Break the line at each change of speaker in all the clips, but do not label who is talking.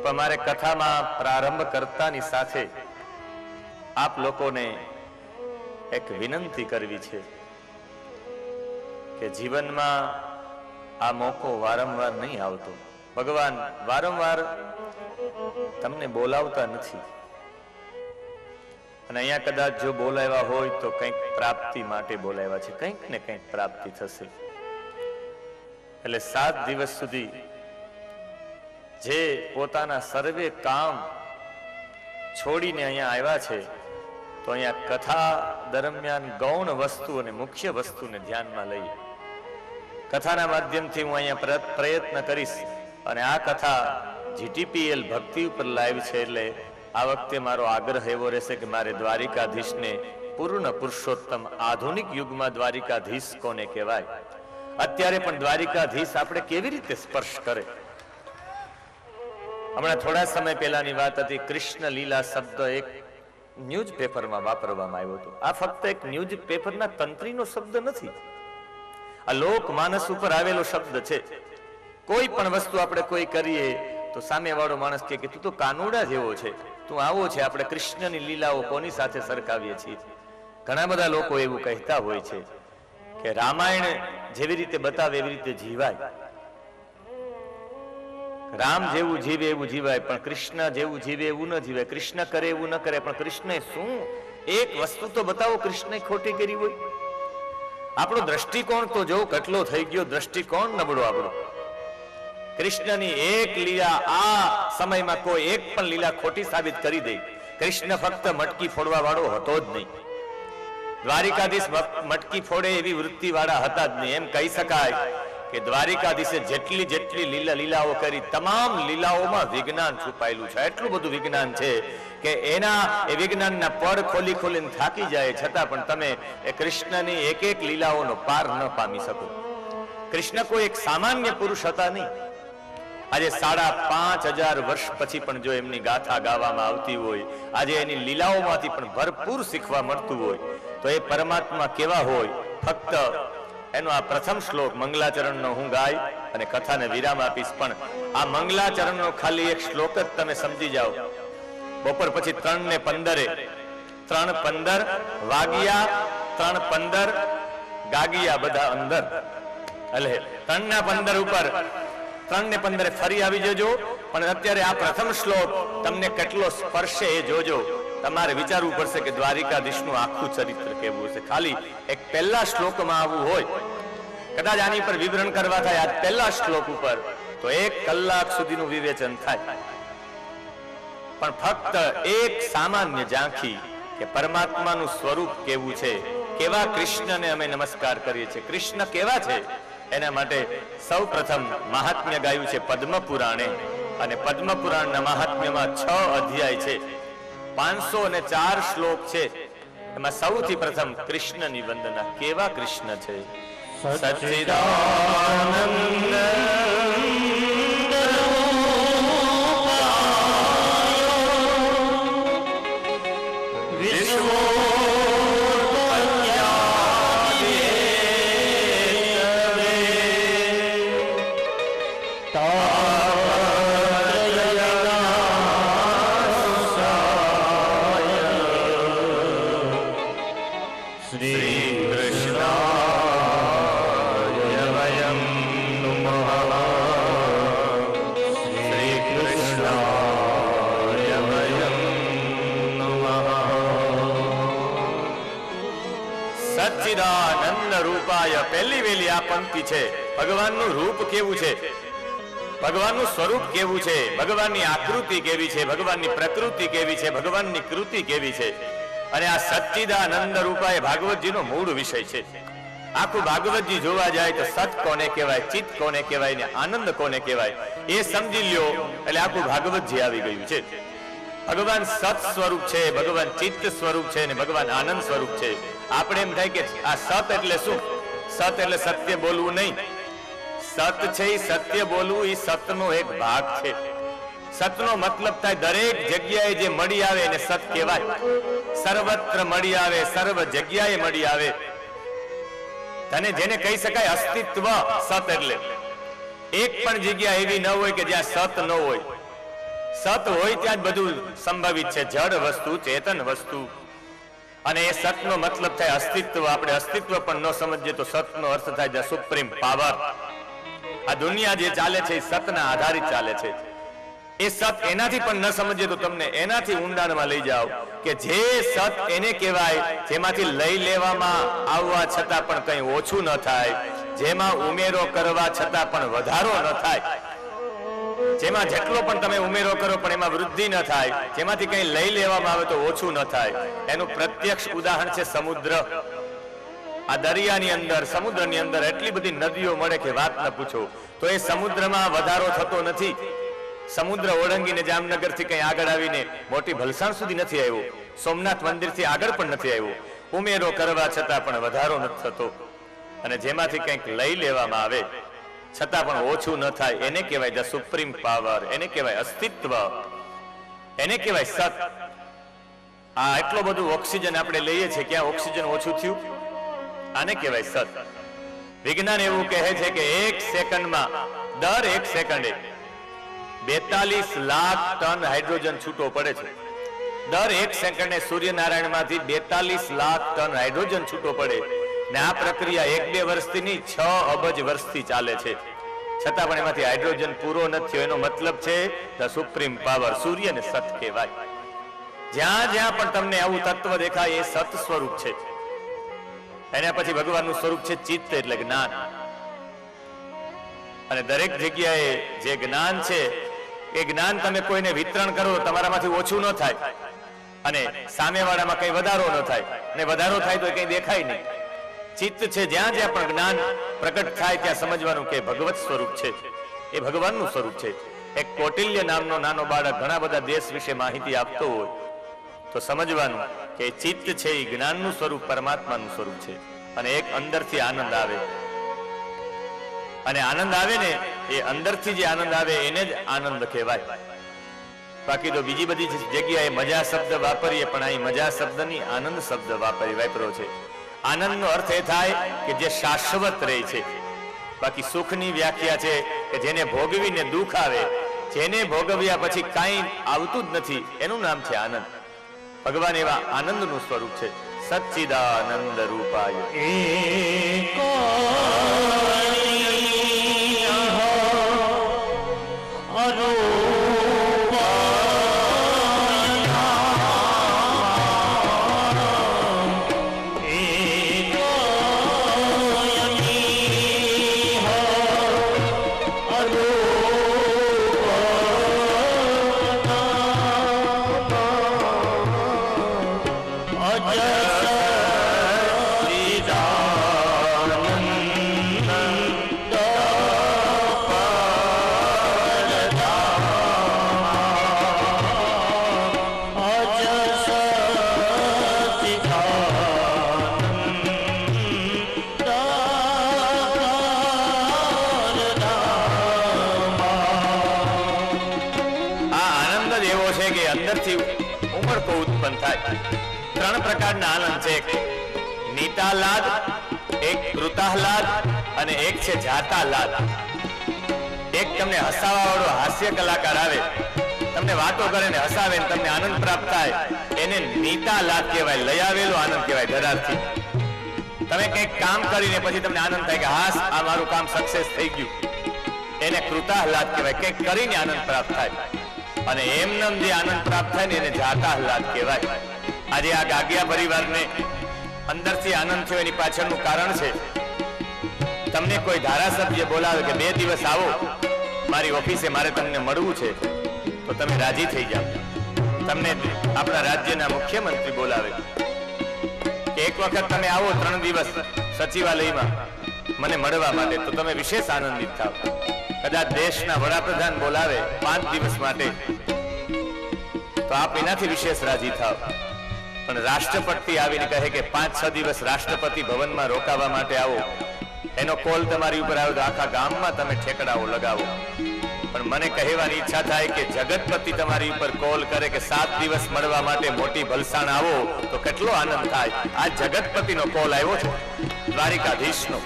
પણ મારે કથામાં પ્રારંભ કરતાની સાથે આપ લોકોને એક વિનંતી કરવી છે કે જીવનમાં આ મોકો વારંવાર નહીં આવતો. ભગવાન વારંવાર તમને બોલાવતા નથી, અને અહીંયા કદાચ જો બોલાવ્યા હોય તો કંઈક પ્રાપ્તિ માટે બોલાવ્યા છે, કંઈક ને કંઈક પ્રાપ્તિ થશે. એટલે 7 દિવસ સુધી જે પોતાના સર્વે કામ છોડીને અહીંયા આવ્યા છે, તો અહીંયા કથા દરમિયાન ગૌણ વસ્તુ અને મુખ્ય વસ્તુને ધ્યાનમાં લઈ કથાના માધ્યમથી હું અહીંયા પ્રયત્ન કરીશ. અને આ કથા GTPL ભક્તિ ઉપર લાઈવ છે, એટલે આ વખતે મારો આગ્રહ એવો રહેશે કે મારે દ્વારિકાધીશને પૂર્ણ પુરુષોત્તમ આધુનિક યુગમાં દ્વારિકાધીશ કોને કહેવાય, અત્યારે પણ દ્વારિકાધીશ આપણે કેવી રીતે સ્પર્શ કરે. હમણાં થોડા સમય પહેલાની વાત હતી, કૃષ્ણ લીલા શબ્દ એક ન્યૂઝપેપરમાં વાપરવામાં આવ્યો હતો. આ ફક્ત એક ન્યૂઝપેપરના તંત્રીનો શબ્દ નથી, આ લોકમાનસ ઉપર આવેલો શબ્દ છે. કોઈ પણ વસ્તુ આપણે કોઈ કરીએ તો સામેવાળો માણસ કહે કે તું તો કાનુડા જેવો છે, તું આવો છે. આપણે કૃષ્ણની લીલાઓ કોની સાથે સરખાવીએ છીએ? ઘણા બધા લોકો એવું કહેતા હોય છે કે રામાયણ જેવી રીતે બતાવે એવી રીતે જીવાય, રામ જેવું જીવે એવું જીવાય, પણ કૃષ્ણ જેવું જીવે એવું ન જીવાય. કૃષ્ણ કરે એવું ન કરે, પણ કૃષ્ણે શું એક વસ્તુ તો બતાવો કૃષ્ણે ખોટી કરી હોય. આપણો દ્રષ્ટિકોણ તો જો કેટલો થઈ ગયો, દ્રષ્ટિકોણ નબળો આપણો. કૃષ્ણની એક લીલા આ સમયમાં કોઈ એક પણ લીલા ખોટી સાબિત કરી દે. કૃષ્ણ ફક્ત મટકી ફોડવા વાળો હતો જ નહીં, દ્વારિકાધીશ મટકી ફોડે એવી વૃત્તિ વાળા હતા જ નહીં. એમ કહી શકાય કે દ્વારિકાધીશે જેટલી લીલાઓ કરી, તમામ લીલાઓમાં વિજ્ઞાન છુપાયેલું છે. એટલું બધું વિજ્ઞાન છે કે એના એ વિજ્ઞાનના પડ ખોલીને થાકી જાય, છતાં પણ તમે એ કૃષ્ણની એક લીલાઓનો પાર ન પામી શકો. કૃષ્ણ કોઈ એક સામાન્ય પુરુષ હતા નહીં. આજે 5,500 વર્ષ પછી પણ જો એમની ગાથા ગાવામાં આવતી હોય, આજે એની લીલાઓમાંથી પણ ભરપૂર શીખવા મળતું હોય, તો એ પરમાત્મા કેવા હોય. ફક્ત એનો આ પ્રથમ શ્લોક મંગલાચરણનો હું ગાય અને કથાને વિરામ આપીશ, પણ આ મંગલાચરણનો ખાલી એક શ્લોક જ તમે સમજી જાઓ. બપોર પછી 3:15 વાગ્યા, 3:15 ગાગિયા બધા અંદર. એટલે 3:15 ઉપર 3:15 ફરી આવી જજો. પણ અત્યારે આ પ્રથમ શ્લોક તમને કેટલો સ્પર્શે એ જોજો. તમારે વિચારવું પડશે કે દ્વારિકાધીશનું આખું ચરિત્ર કેવું છે. ખાલી એક પહેલા શ્લોકમાં આવવું હોય, કદાચ આની પર વિવરણ કરવા થાય આ પહેલા શ્લોક ઉપર તો 1 કલાક સુધીનું વિવેચન થાય. પણ ફક્ત એક સામાન્ય ઝાંખી કે પરમાત્માનું સ્વરૂપ કેવું છે, કેવા કૃષ્ણને અમે નમસ્કાર કરીએ છીએ, કૃષ્ણ કેવા છે, એના માટે સૌ પ્રથમ મહાત્મ્ય ગાયું છે પદ્મ પુરાણે. અને પદ્મ પુરાણના મહાત્મ્યમાં 6 અધ્યાય છે, 504 શ્લોક છે. એમાં સૌથી પ્રથમ કૃષ્ણની વંદના. કેવા કૃષ્ણ છે? સચ્ચિદાનંદ સચ્ચિદાનંદ રૂપાય. પહેલી વેલી આ પંક્તિ છે. ભગવાનનું રૂપ કેવું છે, ભગવાનનું સ્વરૂપ કેવું છે, ભગવાનની આકૃતિ કેવી છે, ભગવાનની પ્રકૃતિ કેવી છે, ભગવાનની કૃતિ કેવી છે. અને આ સચ્ચિદાનંદ રૂપાય ભાગવતજીનો મૂળ વિષય છે. આખું ભાગવતજી જોવા જાય તો સત કોને કહેવાય, ચિત્ત કોને કહેવાય ને આનંદ કોને કહેવાય એ સમજી લ્યો એટલે આખું ભાગવતજી આવી ગયું છે. ભગવાન સત સ્વરૂપ છે, ભગવાન ચિત્ત સ્વરૂપ છે ને ભગવાન આનંદ સ્વરૂપ છે. આપણે એમ થાય કે આ સત એટલે શું? સત એટલે સત્ય બોલવું નહીં. સત છે એ સત્ય બોલવું, એ સતનો એક ભાગ છે. સતનો મતલબ થાય દરેક જગ્યાએ જે મળી આવે એને સત કહેવાય. સર્વત્ર મળી આવે, સર્વ જગ્યાએ મળી આવે, તને જેને કહી શકાય અસ્તિત્વ સત. એટલે એક પણ જગ્યા એવી ન હોય કે જ્યાં સત ન હોય. સત હોય ત્યાં જ બધું સંભવિત છે, જડ વસ્તુ, ચેતન વસ્તુ. અને એ સતનો મતલબ થાય અસ્તિત્વ. આપણે અસ્તિત્વ પણ ન સમજીએ તો સતનો અર્થ થાય ધ સુપ્રીમ પાવર. આ દુનિયા જે ચાલે છે એ સતના આધારિત ચાલે છે. એ સત એનાથી પણ ન સમજીએ તો તમને એનાથી ઊંડાણમાં લઈ જાઓ કે જે સત એને કહેવાય જેમાંથી લઈ લેવામાં આવવા છતાં પણ કંઈ ઓછું ન થાય, જેમાં ઉમેરો કરવા છતાં પણ વધારો ન થાય, જેમાં જેટલો પણ તમે ઉમેરો કરો પણ એમાં વૃદ્ધિ ન થાય, જેમાંથી કંઈ લઈ લેવામાં આવે તો ઓછું ન થાય. એનું પ્રત્યક્ષ ઉદાહરણ છે સમુદ્ર. આ દરિયાની અંદર, સમુદ્રની અંદર એટલી બધી નદીઓ મળે કે વાત ન પૂછો. તો એ સમુદ્રમાં વધારો થતો નથી. સમુદ્ર ઓળંગીને જામનગરથી કંઈ આગળ આવીને મોટી ભલસાણ સુધી નથી આવ્યો, સોમનાથ મંદિરથી આગળ પણ નથી આવ્યો. ઉમેરો કરવા છતાં પણ વધારો નથી થતો. અને જેમાંથી કંઈક લઈ લેવામાં આવે છતાં પણ ઓછું ન થાય, એને કહેવાય ધ સુપ્રીમ પાવર, એને કહેવાય અસ્તિત્વ, એને કહેવાય સત. આ એટલો બધું ઓક્સિજન આપણે લઈએ છીએ, ક્યાં ઓક્સિજન ઓછું થયું? આને કહેવાય સત. વિજ્ઞાન એવું કહે છે કે એક સેકન્ડમાં, દર એક સેકન્ડે 42 લાખ ટન હાઇડ્રોજન છૂટો પડે છે. દર એક સેકન્ડે સૂર્યનારાયણમાંથી 42 લાખ ટન હાઇડ્રોજન છૂટો પડે. ને આ પ્રક્રિયા 1-2 વર્ષથી નહીં, 6 અબજ વર્ષથી ચાલે છે. છતાં પણ એમાંથી હાઇડ્રોજન પૂરો નથી. એનો મતલબ છે ધ સુપ્રીમ પાવર. સૂર્યને સત કહેવાય. જ્યાં જ્યાં પણ તમને આવું તત્વ દેખાય એ સત સ્વરૂપ છે. એના પછી ભગવાનનું સ્વરૂપ છે ચિત્ત, એટલે જ્ઞાન. અને દરેક જગ્યાએ જે જ્ઞાન છે એ જ્ઞાન તમે કોઈને વિતરણ કરો તમારામાંથી ઓછું ન થાય, અને સામેવાળામાં કઈ વધારો ન થાય. ને વધારો થાય તો કઈ દેખાય નહીં. ચિત્ત છે, જ્યાં જ્યાં પણ જ્ઞાન પ્રગટ થાય ત્યાં સમજવાનું કે ભગવત સ્વરૂપ છે, એ ભગવાનનું સ્વરૂપ છે. એક કૌટિલ્ય નામનો નાનો બાળક ઘણા બધા દેશ વિશે માહિતી આપતો હોય તો સમજવાનું કે ચિત્ત છે એ જ્ઞાનનું સ્વરૂપ, પરમાત્માનું સ્વરૂપ છે. અને એક અંદરથી આનંદ આવે, અને આનંદ આવે ને એ અંદરથી જે આનંદ આવે એને જ આનંદ કહેવાય. બાકી તો બીજી બધી જગ્યાએ મજા શબ્દ વાપરીએ, પણ અહીં મજા શબ્દ નહીં, આનંદ શબ્દ વાપર્યો છે. આનંદનો અર્થ એ થાય કે જે શાશ્વત રહે છે. બાકી સુખની વ્યાખ્યા છે કે જેને ભોગવીને દુઃખ આવે, જેને ભોગવ્યા પછી કાંઈ આવતું જ નથી, એનું નામ છે આનંદ. ભગવાન એવા આનંદનું સ્વરૂપ છે. સચ્ચિદાનંદ રૂપાય ઉમળકો ઉત્પન્ન થાય. 3 પ્રકારના આનંદ છે. એક નીતાલાદ, એક કૃતાહલાદ અને એક છે જાતાલાદ. એક તમને હસાવા વાળો હાસ્ય કલાકાર આવે, તમને વાતો કરે ને હસાવે ને તમને આનંદ પ્રાપ્ત થાય, એને નીતાલાદ કહેવાય. લઈ આવેલો આનંદ કહેવાય ધરારથી. તમે કંઈક કામ કરીને પછી તમને આનંદ થાય કે હાસ આ મારું કામ સક્સેસ થઈ ગયું, એને કૃતાહલાદ કહેવાય. કંઈક કરીને આનંદ પ્રાપ્ત થાય. અને એમનેમ જે આનંદ પ્રાપ્ત થાય ને એને જાતાહલાદ કહેવાય. આજે આ ગાગિયા પરિવારને અંદરથી આનંદ થયો એની પાછળનું કારણ છે, તમને કોઈ ધારાસભ્ય બોલાવે કે 2 દિવસ આવો મારી ઓફિસે, મારે તમને મળવું છે, તો તમે રાજી થઈ જાઓ. તમને આપણા રાજ્યના મુખ્યમંત્રી બોલાવે કે એક વખત તમે આવો 3 દિવસ સચિવાલયમાં મને મળવા માટે, તો તમે વિશેષ આનંદિત થાવ. કદાચ દેશના વડાપ્રધાન બોલાવે 5 દિવસ માટે, તો આપ એનાથી વિશેષ રાજી થાવ. પણ રાષ્ટ્રપતિ આવીને કહે કે 5-6 દિવસ રાષ્ટ્રપતિ ભવનમાં રોકાવા માટે આવો, એનો કોલ તમારી ઉપર આવ્યો તો આખા ગામમાં તમે ઠેકડાઓ લગાવો. પણ મને કહેવાની ઈચ્છા થાય કે જગતપતિ તમારી ઉપર કોલ કરે કે 7 દિવસ મળવા માટે મોટી ભલસાણ આવો, તો કેટલો આનંદ થાય. આ જગતપતિનો કોલ આવ્યો છે, દ્વારિકાધીશનો,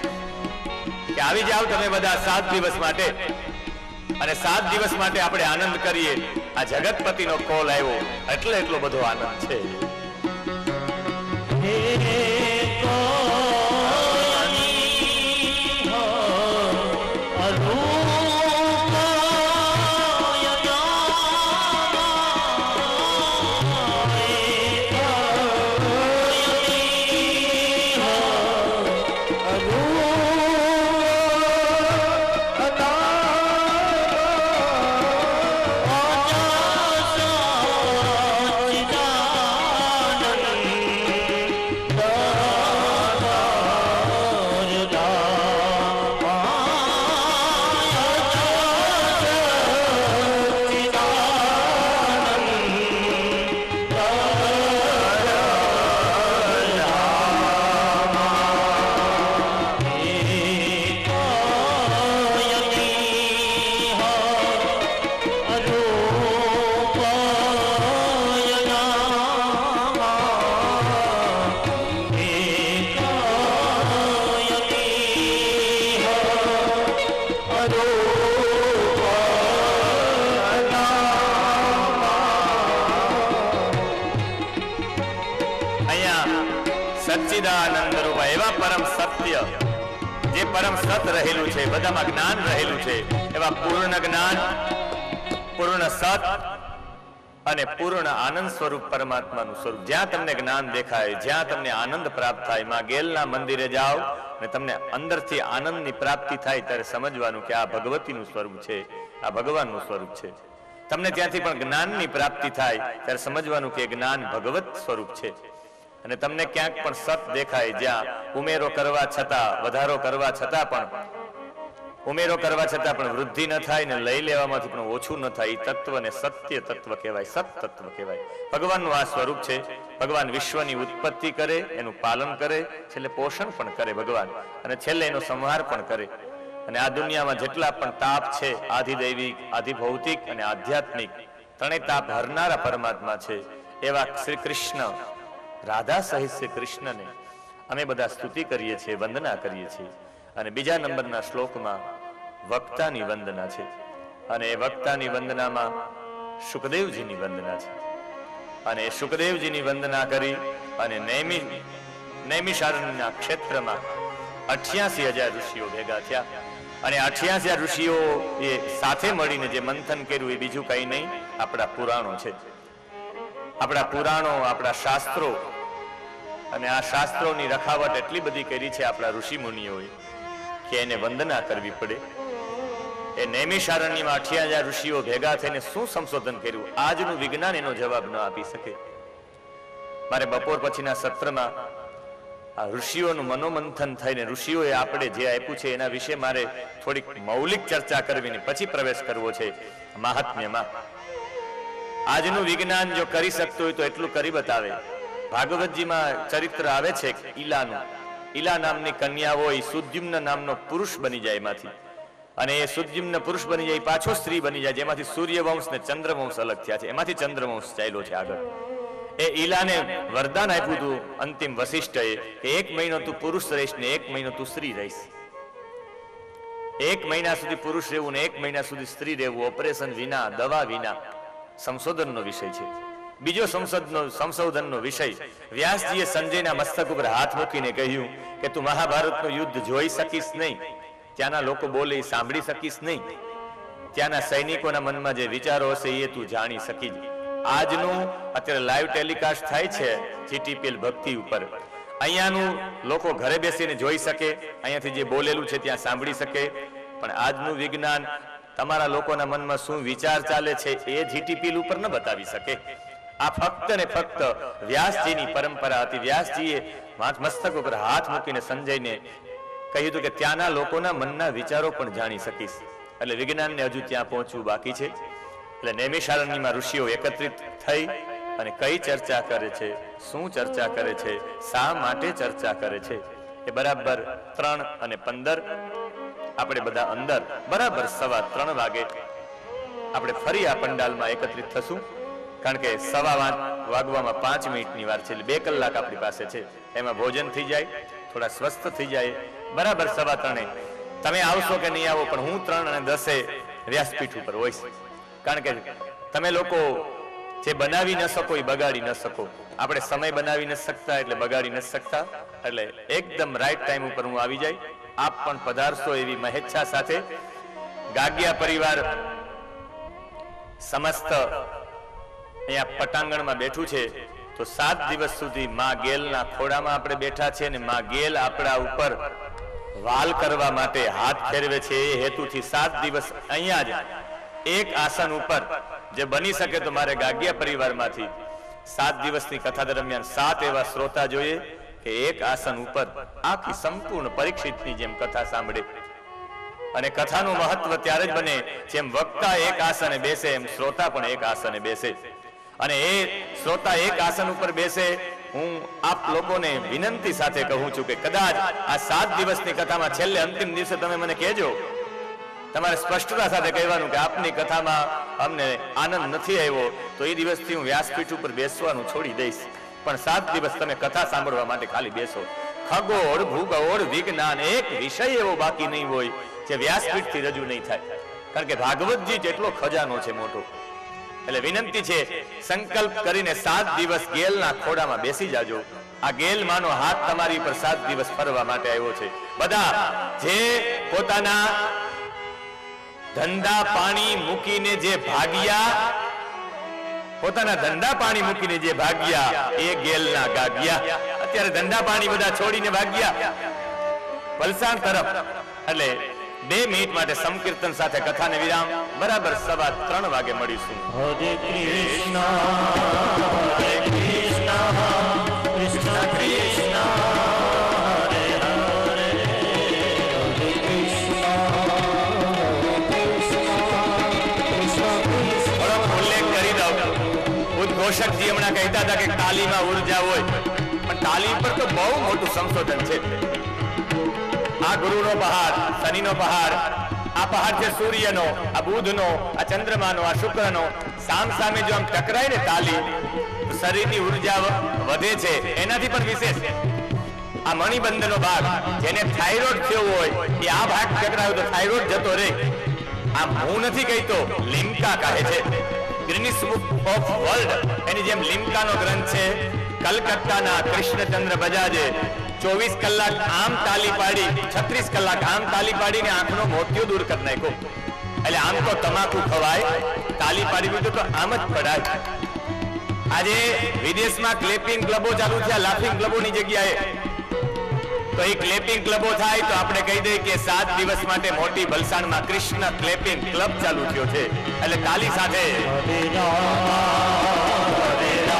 કે આવી જાઓ તમે બધા 7 દિવસ માટે. અને 7 દિવસ માટે આપણે આનંદ કરીએ. આ જગતપતિનો કોલ આવ્યો એટલે એટલો બધો આનંદ છે. સચ્ચિદાનંદ રૂપ એવા પરમ સત્ય, જે પરમ સત રહેલું છે, બધામાં જ્ઞાન રહેલું છે, એવા પૂર્ણ જ્ઞાન, પૂર્ણ સત અને પૂર્ણ આનંદ સ્વરૂપ પરમાત્માનું સ્વરૂપ. જ્યાં તમને જ્ઞાન દેખાય, જ્યાં તમને આનંદ પ્રાપ્ત થાય, માં ગેલના મંદિરે જાઓ અને તમને અંદરથી આનંદની પ્રાપ્તિ થાય ત્યારે સમજવાનું કે આ ભગવતીનું સ્વરૂપ છે, આ ભગવાનનું સ્વરૂપ છે. તમને ત્યાંથી પણ જ્ઞાનની પ્રાપ્તિ થાય ત્યારે સમજવાનું કે જ્ઞાન ભગવત સ્વરૂપ છે. અને તમને ક્યાંક પણ સત દેખાય, જ્યાં ઉમેરો કરવા છતાં, વધારો કરવા છતાં પણ, ઉમેરો કરવા છતાં પણ વૃદ્ધિ ન થાય ને લઈ લેવામાંથી પણ ઓછું ન થાય, એ તત્વને સત્ય તત્વ કહેવાય, સત તત્વ કહેવાય. ભગવાનનું આ સ્વરૂપ છે. ભગવાન વિશ્વની ઉત્પત્તિ કરે, એનું પાલન કરે, છેલ્લે પોષણ પણ કરે ભગવાન, અને છેલ્લે એનો સંહાર પણ કરે. અને આ દુનિયામાં જેટલા પણ તાપ છે, આધિદૈવિક, આધિભૌતિક અને આધ્યાત્મિક, ત્રણેય તાપ હરનારા પરમાત્મા છે. એવા શ્રી કૃષ્ણ, રાધા સહિત શ્રી કૃષ્ણને અમે બધા સ્તુતિ કરીએ છીએ, વંદના કરીએ છીએ. અને બીજા નંબરના શ્લોકમાં વક્તાની વંદના છે. અને એ વક્તાની વંદનામાં શુકદેવજીની વંદના છે. અને એ શુકદેવજીની વંદના કરી અને નૈમિષારણ્યના ક્ષેત્રમાં 88,000 ઋષિઓ ભેગા થયા. અને 88,000 ઋષિઓ એ સાથે મળીને જે મંથન કર્યું એ બીજું કઈ નહીં, આપણા પુરાણો છે. આપણા પુરાણો, આપણા શાસ્ત્રો. અને આ શાસ્ત્રોની રખાવટ એટલી બધી કરી છે આપણા ઋષિ મુનિઓએ કે એને વંદના કરવી પડે. એ નૈમિષારણ્યમાં 88,000 ઋષિઓ ભેગા થઈને શું સંશોધન કર્યું, આજનું વિજ્ઞાન એનો જવાબ ન આપી શકે. મારે બપોર પછીના સત્રમાં આ ઋષિઓનું મનોમંથન થઈને ઋષિઓએ આપણે જે આપ્યું છે એના વિશે મારે થોડીક મૌલિક ચર્ચા કરવીને પછી પ્રવેશ કરવો છે મહાત્મ્યમાં. આજનું વિજ્ઞાન જો કરી શકતું હોય તો એટલું કરી બતાવે. ભાગવતજીમાં ચરિત્ર આવે છે ઈલાનું. ઈલા નામની કન્યા હોય, સુદ્યુમ્ન નામનો પુરુષ બની જાય એમાંથી, અને એ સુદ્યુમ્ન પુરુષ બની જાય, પાછો સ્ત્રી બની જાય, જેમાંથી સૂર્યવંશ ને ચંદ્રવંશ અલગ થયા છે, એમાંથી ચંદ્રવંશ ચાલ્યો છે આગળ. એ ઈલાને વરદાન આપ્યું હતું અંતિમ વશિષ્ઠએ કે 1 મહિનો તું પુરુષ રહીશ ને 1 મહિનો તું સ્ત્રી રહીશ. 1 મહિના સુધી પુરુષ રહેવું ને 1 મહિના સુધી સ્ત્રી રહેવું, ઓપરેશન વિના, દવા વિના. સંશોધનનો વિષય છે. બીજો સંશોધનનો વિષય, વ્યાસજીએ સંજયના મસ્તક ઉપર હાથ મૂકીને કહ્યું કે તું મહાભારતનું યુદ્ધ જોઈ શકીશ નહીં, ત્યાંના લોકો બોલે સાંભળી શકીશ નહીં, ત્યાંના સૈનિકોના મનમાં જે વિચારો હશે એ તું જાણી શકીશ. આજનું અત્યારે લાઈવ ટેલિકાસ્ટ થાય છે જીટીપીએલ ભક્તિ ઉપર, અહીંયાનું લોકો ઘરે બેસીને જોઈ શકે, અહીંયાથી જે બોલેલું છે ત્યાં સાંભળી શકે. પણ આજનું વિજ્ઞાન તમારા લોકોના મનમાં શું વિચાર ચાલે છે એ જીટીપીએલ ઉપર ન બતાવી શકે. આ ફક્ત ને ફક્ત વ્યાસજીની પરંપરા હતી. વ્યાસજીએ મસ્તક ઉપર હાથ મૂકીને સંજયને કહ્યું હતું કે ત્યાંના લોકોના મનના વિચારો પણ જાણી શકીશ. એટલે વિજ્ઞાનને હજુ ત્યાં પહોંચવું બાકી છે. એટલે નૈમિષારણ્યમાં ઋષિઓ એકત્રિત થઈ અને કઈ ચર્ચા કરે છે, શું ચર્ચા કરે છે, શા માટે ચર્ચા કરે છે, એ બરાબર 3:15 આપણે બધા અંદર બરાબર 3:15 વાગે આપણે ફરી આ પંડાલમાં એકત્રિત થશું. કારણ કે 2:15 વાગવામાં 5 મિનિટની વાર છે, એટલે 2 કલાક આપણી પાસે છે. એમાં ભોજન થઈ જાય, થોડા સ્વસ્થ થઈ જાય. બરાબર 3:15 તમે આવશો કે નહીં આવો, પણ હું 3:10 વ્યાસપીઠ ઉપર હોઈશ. કારણ કે તમે લોકો જે બનાવી ન શકો એ બગાડી ન શકો. આપણે સમય બનાવી ન શકતા એટલે બગાડી ન શકતા. એટલે એકદમ રાઈટ ટાઈમ ઉપર હું આવી જાય. આપ પણ પધારશો એવી મહેચ્છા સાથે ગાગિયા પરિવાર સમસ્ત અહીંયા પટાંગણમાં બેઠું છે. તો 7 દિવસ સુધી માં ગેલના ખોડામાં આપણે બેઠા છે અને માં ગેલ આપણા ઉપર વાલ કરવા માટે હાથ ફેરવે છે. એ હેતુથી 7 દિવસ અહીંયા જ એક આસન ઉપર જે બની શકે તો મારે ગાગિયા પરિવારમાંથી 7 દિવસની કથા દરમિયાન 7 એવા શ્રોતા જોઈએ કે એક આસન ઉપર આખી સંપૂર્ણ પરીક્ષિતની જેમ કથા સાંભળે. અને કથાનું મહત્વ ત્યારે જ બને જેમ વક્તા એક આસને બેસે એમ શ્રોતા પણ એક આસને બેસે. અને એ શ્રોતા એક આસન ઉપર બેસે. હું આપ લોકોને વિનંતી સાથે કહું છું કે કદાચ આ 7 દિવસની કથામાં છેલ્લે અંતિમ દિવસે તમે મને કહેજો, તમારે સ્પષ્ટતા સાથે કહેવાનું કે આપની કથામાં અમને આનંદ નથી આવ્યો, તો એ દિવસથી હું વ્યાસપીઠ ઉપર બેસવાનું છોડી દઈશ. પણ 7 દિવસ તમે કથા સાંભળવા માટે ખાલી બેસો. ખગોળ, ભૂગોળ, વિજ્ઞાન એક વિષય એવો બાકી નહીં હોય જે વ્યાસપીઠથી રજૂ નહીં થાય. કારણ કે ભાગવતજી જેટલો ખજાનો છે મોટો. એટલે વિનંતી છે, સંકલ્પ કરીને 7 દિવસ ગેલના ખોડામાં બેસી જાજો. આ ગેલ માનો હાથ તમારી પર 7 દિવસ ફરવા માટે આવ્યો છે. બધા જે પોતાના ધંધા પાણી મૂકીને જે ભાગ્યા, પોતાના ધંધા પાણી મૂકીને જે ભાગ્યા એ ગેલના ગાગ્યા. અત્યારે ધંધા પાણી બધા છોડીને ભાગ્યા વલસાડ તરફ. એટલે 2 મિનિટ માટે સંકીર્તન સાથે કથાને વિરામ. બરાબર 3:15 વાગે મળીશું.
હરે કૃષ્ણ હરે કૃષ્ણ કૃષ્ણ કૃષ્ણ હરે હરે હરે કૃષ્ણ હરે કૃષ્ણ કૃષ્ણ.
થોડોક ઉલ્લેખ કરી દઉં. ઉદ્ઘોષકજી હમણાં કહેતા હતા કે તાલીમાં ઉર્જા હોય, પણ તાલીમ પર તો બહુ મોટું સંશોધન છે. આ ગુરુનો પહાડ, શનિનો પહાડ, આ પહાડ છે સૂર્યનો, આ બુધનો, આ ચંદ્રમાનો, આ શુક્રનો. સામ સામે જો આમ ટકરાય ને તાલી, શરીરની ઉર્જા વધે છે. એનાથી પણ વિશેષ આ મણિબંધનો ભાગ, જેને થાઇરોઇડ થયો હોય એ આ ભાગ ટકરાયો તો થાઇરોઇડ જતો રહે. આમ હું નથી કહેતો, લિમ્કા કહે છે. ગિનિસ બુક ઓફ વર્લ્ડ એની જેમ લિમ્કાનો ગ્રંથ છે. કલકત્તાના કૃષ્ણચંદ્ર બજાજે 24 કલાક આમ તાલી પાડી, 36 કલાક આમ તાલી પાડીને આંખનો મોતિયો દૂર કરી નાખ્યો. એટલે આમ તો તમાકુ ખવાય, તાલી પાડી દીધું તો આમ જ પડાય. આજે વિદેશમાં ક્લેપિંગ ક્લબો ચાલુ થયા લાફિંગ ક્લબોની જગ્યાએ. તો એ ક્લેપિંગ ક્લબો થાય તો આપણે કહી દઈએ કે 7 દિવસ માટે મોટી વલસાડમાં કૃષ્ણ ક્લેપિંગ ક્લબ ચાલુ થયો છે. એટલે તાલી સાથે
હરે રામ હરે રામ રામ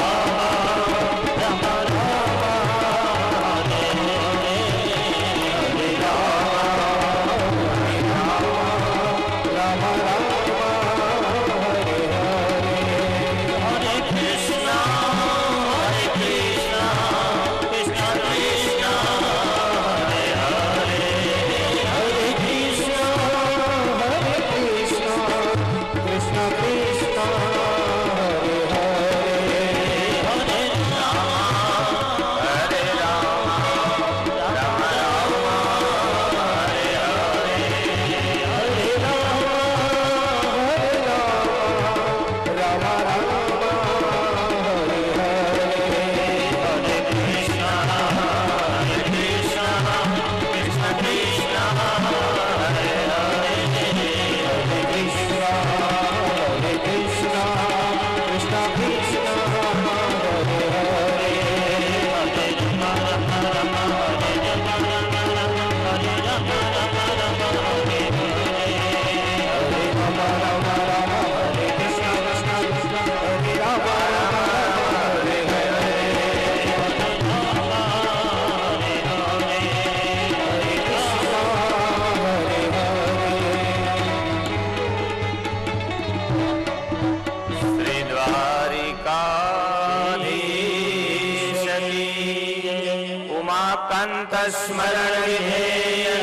સ્મરણ વિધેય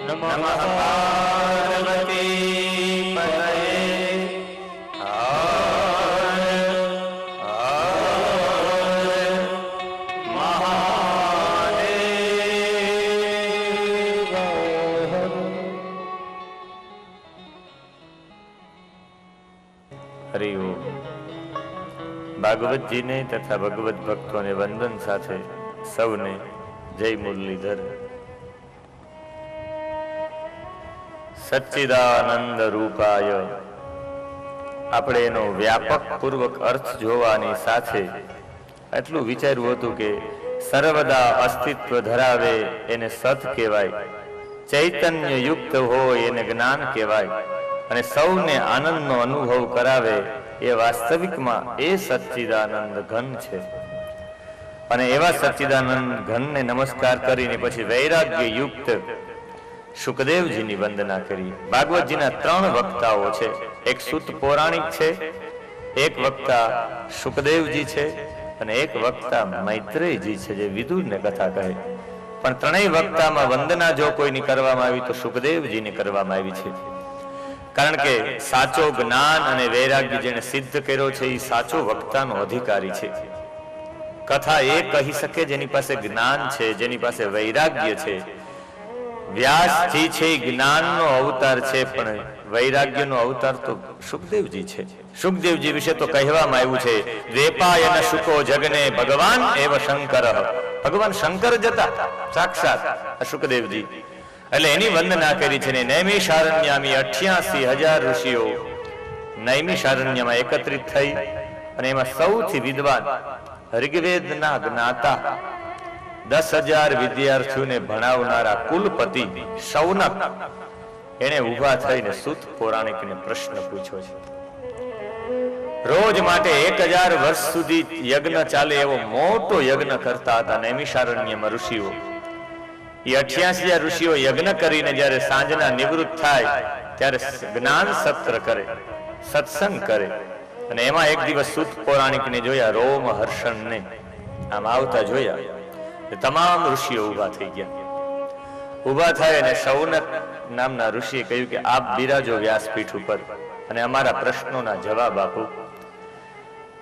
નમઃ પાર્વતી પતયે. હર હર મહાદેવ. જ્ઞાનીઓ, ભાગવતજીને તથા ભગવત ભક્તોને વંદન સાથે સૌને જય મુરલીધર. સચ્ચિદાનંદ રૂપાય, આપણે એનો વ્યાપક પૂર્વક અર્થ જોવાની સાથે એટલું વિચાર્યું હતું કે સર્વદા અસ્તિત્વ ધરાવે એને સત કહેવાય, ચૈતન્ય યુક્ત હોય એને જ્ઞાન કહેવાય, અને સૌને આનંદનો અનુભવ કરાવે એ વાસ્તવિકમાં એ સચ્ચિદાનંદ ઘન છે. અને એવા સચ્ચિદાનંદ ઘનને નમસ્કાર કરીને પછી વૈરાગ્ય યુક્ત શુકદેવજીની વંદના કરી. ભાગવતજીના 3 વક્તાઓ છે. એક સુત પૌરાણિક છે, એક વક્તા શુકદેવજી છે, અને એક વક્તા મૈત્રેયજી છે જે વિદુરને કથા કહે. પણ ત્રણેય વક્તામાં વંદના જો કોઈની કરવામાં આવી તો શુકદેવજીને કરવામાં આવી છે. કારણ કે સાચો જ્ઞાન અને વૈરાગ્ય જેને સિદ્ધ કર્યો છે એ સાચો વક્તાનો અધિકારી છે. કથા એ કહી શકે જેની પાસે જ્ઞાન છે, જેની પાસે વૈરાગ્ય છે. વ્યાસજી છે એ જ્ઞાનનો અવતાર છે, પણ વૈરાગ્યનો અવતાર તો શુકદેવજી છે. શુકદેવજી વિશે તો કહેવામાં આવ્યું છે, દ્વેપાયન શુકો જગને ભગવાન એવ શંકર. ભગવાન શંકર જ હતા સાક્ષાત શુકદેવજી. એટલે એની વંદના કરી છે. નૈમિષારણ્યામી 88,000 ઋષિઓ નૈમિષારણ્યમાં એકત્રિત થઈ, અને એમાં સૌથી વિદ્વાન ઋગ્વેદના જ્ઞાતા 10,000 વિદ્યાર્થીઓને ભણાવનારા કુલપતિ શૌનક એને ઉભા થઈને સૂત પૌરાણિકને પ્રશ્ન પૂછ્યો છે. રોજ માટે 1000 વર્ષ સુધી યજ્ઞ ચાલે એવો મોટો યજ્ઞ કરતા હતા નૈમિષારણ્યમાં ઋષિઓ. એ 88,000 ઋષિઓ યજ્ઞ કરીને જ્યારે સાંજના નિવૃત્ત થાય ત્યારે જ્ઞાન સત્ર કરે, સત્સંગ કરે. અને એમાં એક દિવસ સૂત પૌરાણિકને જોયા, રોમ હર્ષણને આમ આવતા જોયા. તમામ ઋષિઓ ઉભા થઈ ગયા. ઉભા થાય અને શૌનક નામના ઋષિએ કહ્યું કે આપ બિરાજો વ્યાસપીઠ ઉપર અને અમારા પ્રશ્નોના જવાબ આપો.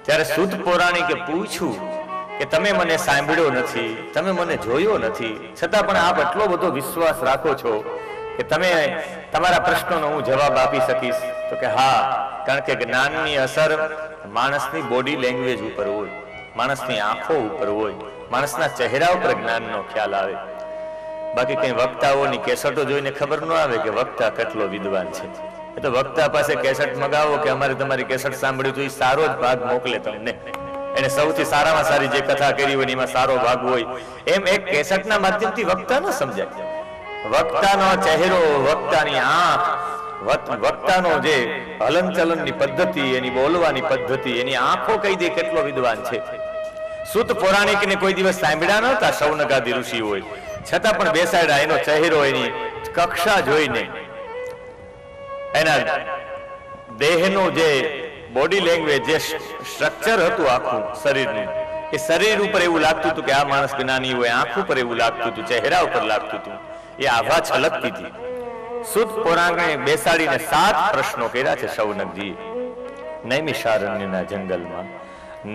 ત્યારે સૂત પૌરાણિકે પૂછ્યું કે તમે મને સાંભળ્યો નથી, તમે મને જોયો નથી, છતાં પણ આપ એટલો બધો વિશ્વાસ રાખો છો કે તમે તમારા પ્રશ્નોનો હું જવાબ આપી શકીશ? તો કે હા, કારણ કે જ્ઞાનની અસર માણસની બોડી લેંગ્વેજ ઉપર હોય, માણસની આંખો ઉપર હોય, માણસના ચહેરા ઉપર જ્ઞાનનો ખ્યાલ આવે. બાકી કઈ વક્તાઓની કેસેટો જોઈને ખબર ન આવે કે વક્તા કેટલો વિદ્વાન છે. એ તો વક્તા પાસે કેસેટ મગાવો કે અમારે તમારી કેસેટ સાંભળ્યું તો એ સારો જ ભાગ મોકલે તમને. એને સૌથી સારામાં સારી જે કથા કરી હોય એમાં સારો ભાગ હોય. એમ એક કેસેટના માધ્યમથી વક્તા ન સમજાય. વક્તાનો ચહેરો, વક્તાની આંખ, વક્તાનો જે હલનચલનની પદ્ધતિ, એની બોલવાની પદ્ધતિ, એની આંખો કહી દે કેટલો વિદ્વાન છે. સૂત પૌરાણિકને કોઈ દિવસ સાંભળ્યા નહોતા શૌનકાદી ઋષિ હોય, છતાં પણ બેસાડ્યા. એનો ચહેરો, એની કક્ષા જોઈને, એના દેહનો જે બોડી લેંગ્વેજ, જે સ્ટ્રક્ચર હતું આખું શરીરનું, એ શરીર ઉપર એવું લાગતું હતું કે આ માણસ જ્ઞાની હોય, આંખ ઉપર એવું લાગતું હતું, ચહેરા ઉપર લાગતું હતું, એ આભા છલકતી હતી. સૂત પૌરાણિકને બેસાડીને 7 પ્રશ્નો કર્યા છે શૌનકજીએ નૈમિષારણ્યના જંગલમાં.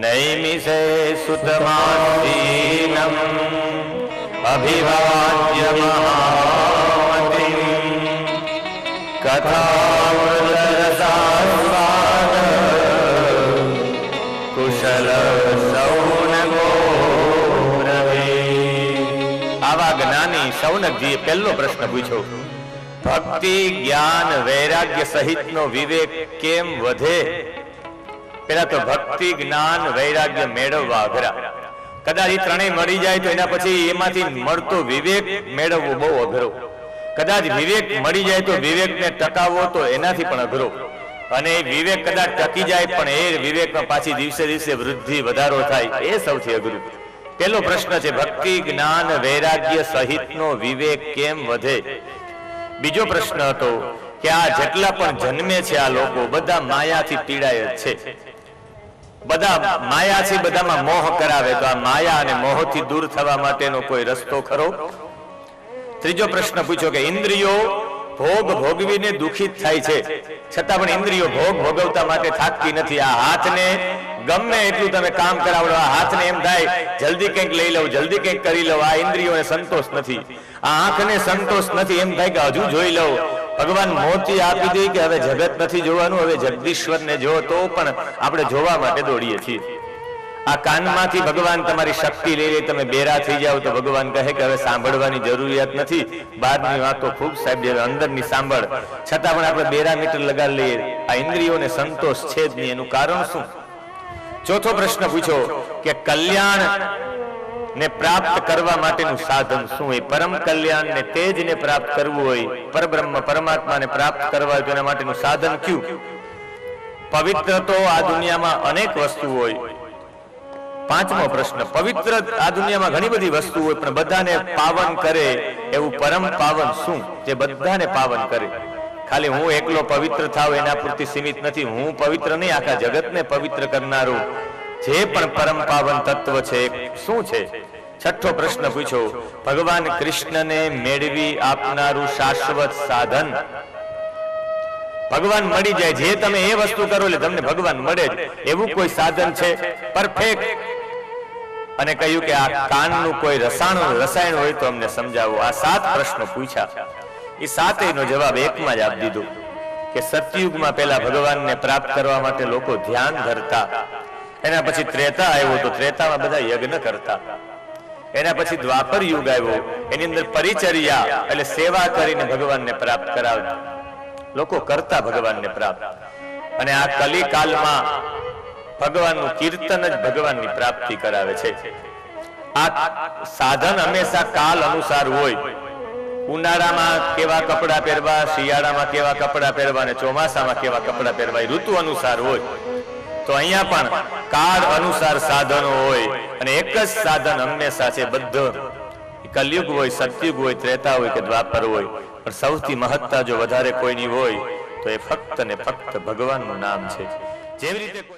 નૈમિષે સુતમાસીનમ અભિવાદ્ય મહામતિમ કથામૃતરસાસ્વાદ કુશલ શૌનકો બ્રવીત. આવા જ્ઞાની શૌનકજીએ પહેલો પ્રશ્ન પૂછ્યો, ભક્તિ, જ્ઞાન, વૈરાગ્ય સહિતનો વિવેક કેમ વધે? પેલા તો ભક્તિ, જ્ઞાન, વૈરાગ્ય મેળવવા અઘરા. કદાચ એ ત્રણેય મળી જાય તો એના પછી એમાંથી મળતો વિવેક મેળવવો બહુ અઘરો. કદાચ વિવેક મળી જાય તો વિવેકને ટકાવવો તો એનાથી પણ અઘરો. અને વિવેક કદાચ ટકી જાય પણ એ વિવેકમાં પાછી દિવસે દિવસે વૃદ્ધિ, વધારો થાય, એ સૌથી અઘરું. પેલો પ્રશ્ન છે ભક્તિ, જ્ઞાન, વૈરાગ્ય સહિતનો વિવેક કેમ વધે? બીજો પ્રશ્ન હતો કે આ જેટલા પણ જન્મે છે આ લોકો બધા માયાથી પીડાય જ છે. બધા માયાથી બધામાં મોહ કરાવે, તો આ માયા અને મોહથી દૂર થવા માટેનો કોઈ રસ્તો ખરો? ત્રીજો પ્રશ્ન પૂછ્યો કે ઇન્દ્રિયો ભોગ ભોગવીને દુખિત થાય છે, છતાં પણ ઇન્દ્રિયો ભોગ ભોગવતા માટે થાકતી નથી. આ હાથને ગમે એટલું તમે કામ કરાવડો, આ હાથને એમ થાય જલ્દી કંઈક લઈ લઉં, જલ્દી કંઈક કરી લઉં. આ ઇન્દ્રિયોને સંતોષ નથી. આ આંખને સંતોષ નથી, એમ થાય કે હજુ જોઈ લઉં. ભગવાન મોતી આપી દે કે હવે જગત નથી જોવાનું, હવે જગદીશ્વરને જો, તો પણ આપણે જોવા માટે દોડીએ છીએ. આ કાનમાંથી ભગવાન તમારી શક્તિ લઈ લે, તમે બેરા થઈ જાવ તો ભગવાન કહે કે હવે સાંભળવાની જરૂરિયાત નથી, બહારની વાતો ખૂબ સાહેબ અંદરની સાંભળ. છતાં પણ આપણે બેરા મીટર લગાડી લઈએ. આ ઇન્દ્રિયોને સંતોષ છે જ નહીં. એનું કારણ શું? ચોથો પ્રશ્ન પૂછો કે કલ્યાણ ને પ્રાપ્ત કરવા માટેનું સાધન શું? એ પરમ કલ્યાણ ને તેજને પ્રાપ્ત કરવું હોય, પરબ્રહ્મ પરમાત્માને પ્રાપ્ત કરવા હોય તો એના માટેનું સાધન કયું? પવિત્ર તો આ દુનિયામાં અનેક વસ્તુ હોય. પાંચમો પ્રશ્ન, પવિત્ર આ દુનિયામાં ઘણી બધી વસ્તુ હોય, પણ બધાને પાવન કરે એવું પરમ પાવન શું, જે બધાને પાવન કરે? ખાલી હું એકલો પવિત્ર થાવ એના પૂરતી સીમિત નથી. હું પવિત્ર નહીં, આખા જગતને પવિત્ર કરનારું જે પણ પરમ પાવન તત્વ છે શું છે? છઠ્ઠો પ્રશ્ન પૂછો, ભગવાન કૃષ્ણને મેળવી આપનારું શાશ્વત સાધન. ભગવાન મળી જાય, જે તમે એ વસ્તુ કરો એટલે તમને ભગવાન મળે જ, એવું કોઈ સાધન છે પરફેક્ટ? અને કહ્યું કે આ કાનનું કોઈ રસાયણ હોય તો અમને સમજાવો. આ 7 પ્રશ્નો પૂછ્યા. એ 7નો જવાબ એકમાં જ આપી દીધો કે સતયુગમાં પહેલા ભગવાનને પ્રાપ્ત કરવા માટે લોકો ધ્યાન ધરતા. એના પછી ત્રેતા આવ્યો તો ત્રેતામાં બધા યજ્ઞ કરતા. એના પછી દ્વાપર યુગ આવ્યો, એની અંદર પરિચર્યા એટલે સેવા કરીને ભગવાનને પ્રાપ્ત કરાવતા. લોકો કરતા ભગવાનને પ્રાપ્ત. અને આ કલિકાલમાં ભગવાનનું કીર્તન જ ભગવાનની પ્રાપ્તિ કરાવે છે. આ સાધન હંમેશા કાલ અનુસાર હોય. ઉનાળામાં કેવા કપડા પહેરવા, શિયાળામાં કેવા કપડા પહેરવા અને ચોમાસામાં કેવા કપડા પહેરવા, ઋતુ અનુસાર હોય. તો અહીંયા પણ કાળ અનુસાર સાધનો હોય અને એક જ સાધન હંમેશા છે. બધો કલયુગ હોય, સતયુગ હોય, ત્રેતા હોય કે દ્વાપર હોય, પણ સૌથી મહત્તા જો વધારે કોઈની હોય તો એ ફક્ત ને ફક્ત ભગવાનનું નામ છે. જેવી રીતે